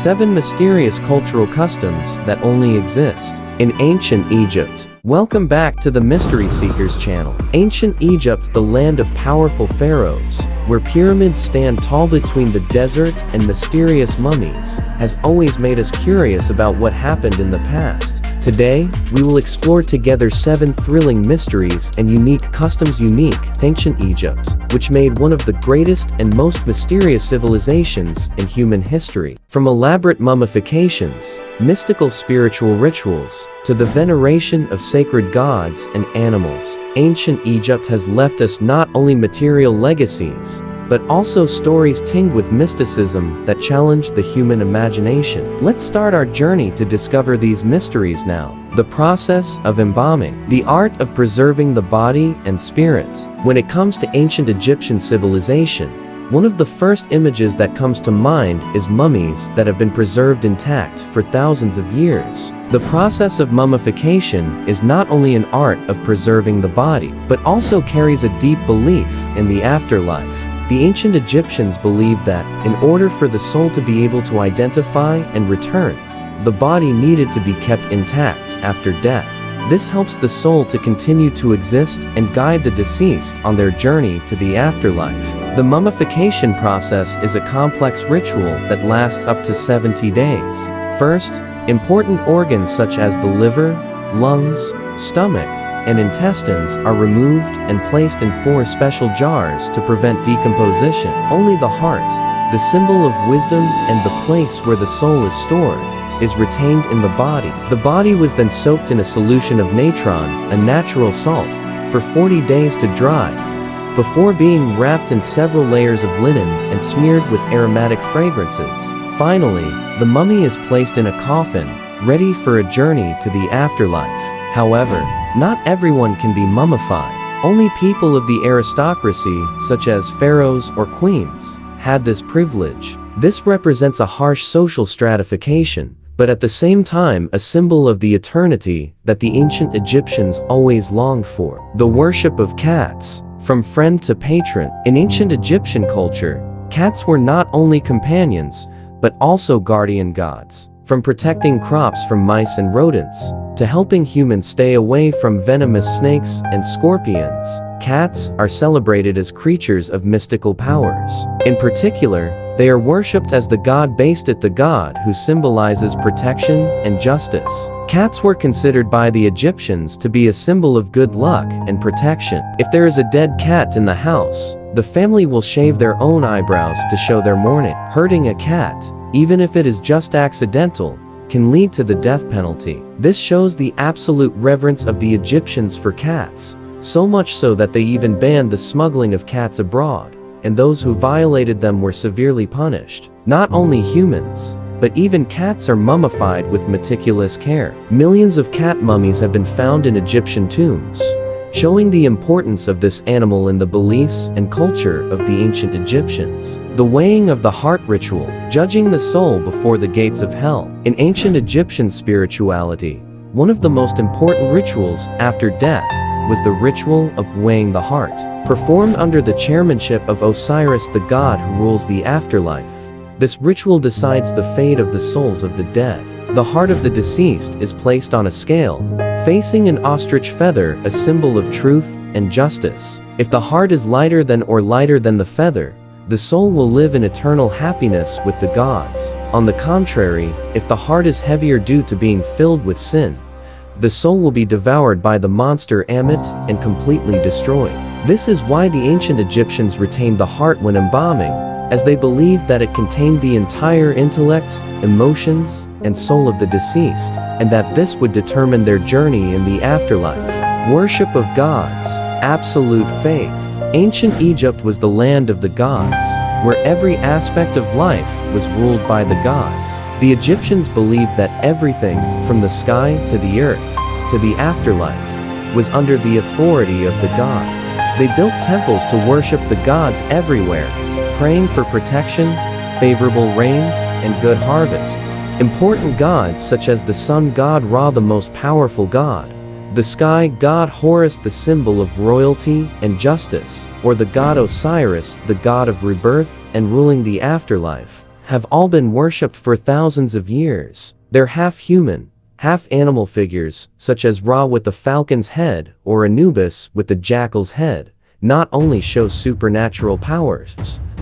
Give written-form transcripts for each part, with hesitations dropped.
7 mysterious cultural customs that only exist in ancient Egypt. Welcome back to the Mystery Seekers channel. Ancient Egypt, the land of powerful pharaohs, where pyramids stand tall between the desert and mysterious mummies, has always made us curious about what happened in the past. Today, we will explore together 7 thrilling mysteries and unique customs unique to ancient Egypt, which made one of the greatest and most mysterious civilizations in human history. From elaborate mummifications, mystical spiritual rituals, to the veneration of sacred gods and animals, ancient Egypt has left us not only material legacies, but also stories tinged with mysticism that challenge the human imagination. Let's start our journey to discover these mysteries now. The process of embalming, the art of preserving the body and spirit. When it comes to ancient Egyptian civilization, one of the first images that comes to mind is mummies that have been preserved intact for thousands of years. The process of mummification is not only an art of preserving the body, but also carries a deep belief in the afterlife. The ancient Egyptians believed that, in order for the soul to be able to identify and return, the body needed to be kept intact after death. This helps the soul to continue to exist and guide the deceased on their journey to the afterlife. The mummification process is a complex ritual that lasts up to 70 days. First, important organs such as the liver, lungs, stomach, and intestines are removed and placed in 4 special jars to prevent decomposition. Only the heart, the symbol of wisdom and the place where the soul is stored, is retained in the body. The body was then soaked in a solution of natron, a natural salt, for 40 days to dry, before being wrapped in several layers of linen and smeared with aromatic fragrances. Finally, the mummy is placed in a coffin, ready for a journey to the afterlife. However, not everyone can be mummified. Only people of the aristocracy, such as pharaohs or queens, had this privilege. This represents a harsh social stratification, but at the same time a symbol of the eternity that the ancient Egyptians always longed for. The worship of cats, from friend to patron. In ancient Egyptian culture, cats were not only companions, but also guardian gods. From protecting crops from mice and rodents, to helping humans stay away from venomous snakes and scorpions, cats are celebrated as creatures of mystical powers. In particular, they are worshipped as the god Bastet, the god who symbolizes protection and justice. Cats were considered by the Egyptians to be a symbol of good luck and protection. If there is a dead cat in the house, the family will shave their own eyebrows to show their mourning. Hurting a cat, even if it is just accidental, can lead to the death penalty. This shows the absolute reverence of the Egyptians for cats, so much so that they even banned the smuggling of cats abroad, and those who violated them were severely punished. Not only humans, but even cats are mummified with meticulous care. Millions of cat mummies have been found in Egyptian tombs, showing the importance of this animal in the beliefs and culture of the ancient Egyptians. The weighing of the heart ritual, judging the soul before the gates of hell. In ancient Egyptian spirituality, one of the most important rituals after death was the ritual of weighing the heart, performed under the chairmanship of Osiris, the god who rules the afterlife. This ritual decides the fate of the souls of the dead. The heart of the deceased is placed on a scale, facing an ostrich feather, a symbol of truth and justice. If the heart is lighter than the feather, the soul will live in eternal happiness with the gods. On the contrary, if the heart is heavier due to being filled with sin, the soul will be devoured by the monster Ammit and completely destroyed. This is why the ancient Egyptians retained the heart when embalming, as they believed that it contained the entire intellect, emotions, and soul of the deceased, and that this would determine their journey in the afterlife. Worship of gods, absolute faith. Ancient Egypt was the land of the gods, where every aspect of life was ruled by the gods. The Egyptians believed that everything, from the sky to the earth, to the afterlife, was under the authority of the gods. They built temples to worship the gods everywhere, praying for protection, favorable rains, and good harvests. Important gods such as the sun god Ra, the most powerful god, the sky god Horus, the symbol of royalty and justice, or the god Osiris, the god of rebirth and ruling the afterlife, have all been worshipped for thousands of years. They're half-human, half-animal figures, such as Ra with the falcon's head or Anubis with the jackal's head, not only show supernatural powers,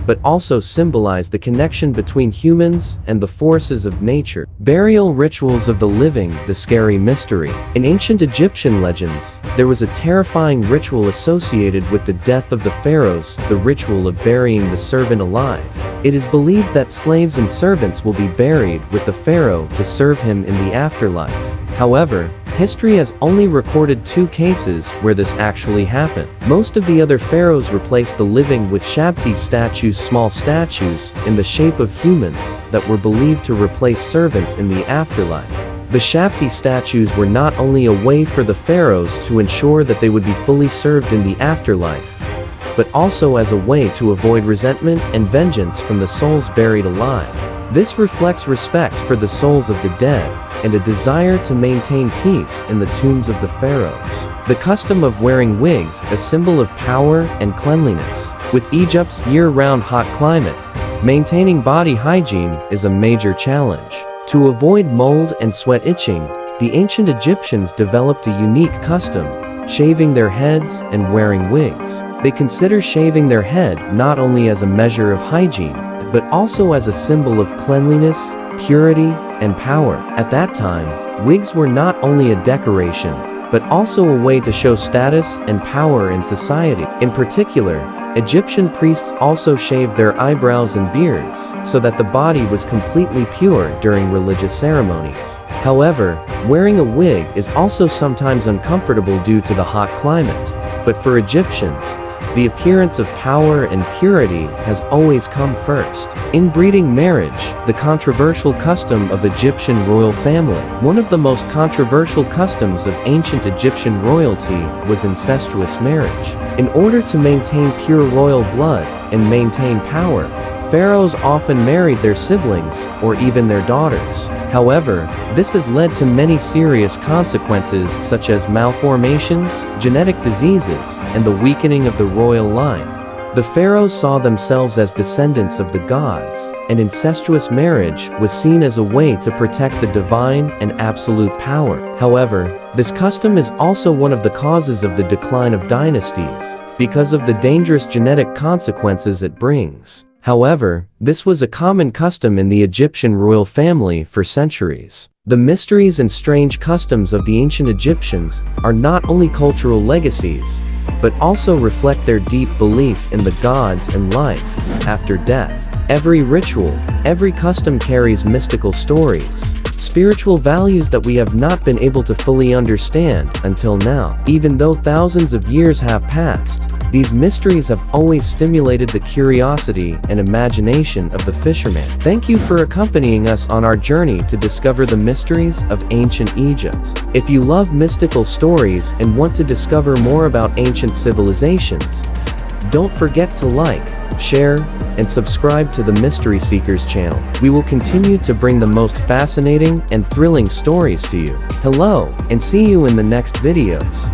but also symbolize the connection between humans and the forces of nature. Burial rituals of the living, the scary mystery. In ancient Egyptian legends, there was a terrifying ritual associated with the death of the pharaohs, the ritual of burying the servant alive. It is believed that slaves and servants will be buried with the pharaoh to serve him in the afterlife. However, history has only recorded 2 cases where this actually happened. Most of the other pharaohs replaced the living with shabti statues, small statues in the shape of humans that were believed to replace servants in the afterlife. The shabti statues were not only a way for the pharaohs to ensure that they would be fully served in the afterlife, but also as a way to avoid resentment and vengeance from the souls buried alive. This reflects respect for the souls of the dead and a desire to maintain peace in the tombs of the pharaohs. The custom of wearing wigs, a symbol of power and cleanliness. With Egypt's year-round hot climate, maintaining body hygiene is a major challenge. To avoid mold and sweat itching, the ancient Egyptians developed a unique custom, shaving their heads and wearing wigs. They consider shaving their head not only as a measure of hygiene, but also as a symbol of cleanliness, purity, and power. At that time, wigs were not only a decoration, but also a way to show status and power in society. In particular, Egyptian priests also shaved their eyebrows and beards so that the body was completely pure during religious ceremonies. However, wearing a wig is also sometimes uncomfortable due to the hot climate, but for Egyptians, the appearance of power and purity has always come first. Inbreeding marriage, the controversial custom of Egyptian royal family. One of the most controversial customs of ancient Egyptian royalty was incestuous marriage. In order to maintain pure royal blood and maintain power, pharaohs often married their siblings or even their daughters. However, this has led to many serious consequences such as malformations, genetic diseases, and the weakening of the royal line. The pharaohs saw themselves as descendants of the gods, and incestuous marriage was seen as a way to protect the divine and absolute power. However, this custom is also one of the causes of the decline of dynasties, because of the dangerous genetic consequences it brings. However, this was a common custom in the Egyptian royal family for centuries. The mysteries and strange customs of the ancient Egyptians are not only cultural legacies, but also reflect their deep belief in the gods and life after death. Every ritual, every custom carries mystical stories, spiritual values that we have not been able to fully understand until now. Even though thousands of years have passed, these mysteries have always stimulated the curiosity and imagination of the fisherman. Thank you for accompanying us on our journey to discover the mysteries of ancient Egypt. If you love mystical stories and want to discover more about ancient civilizations, don't forget to like, share, and subscribe to the Mystery Seekers channel. We will continue to bring the most fascinating and thrilling stories to you. Hello, and see you in the next videos.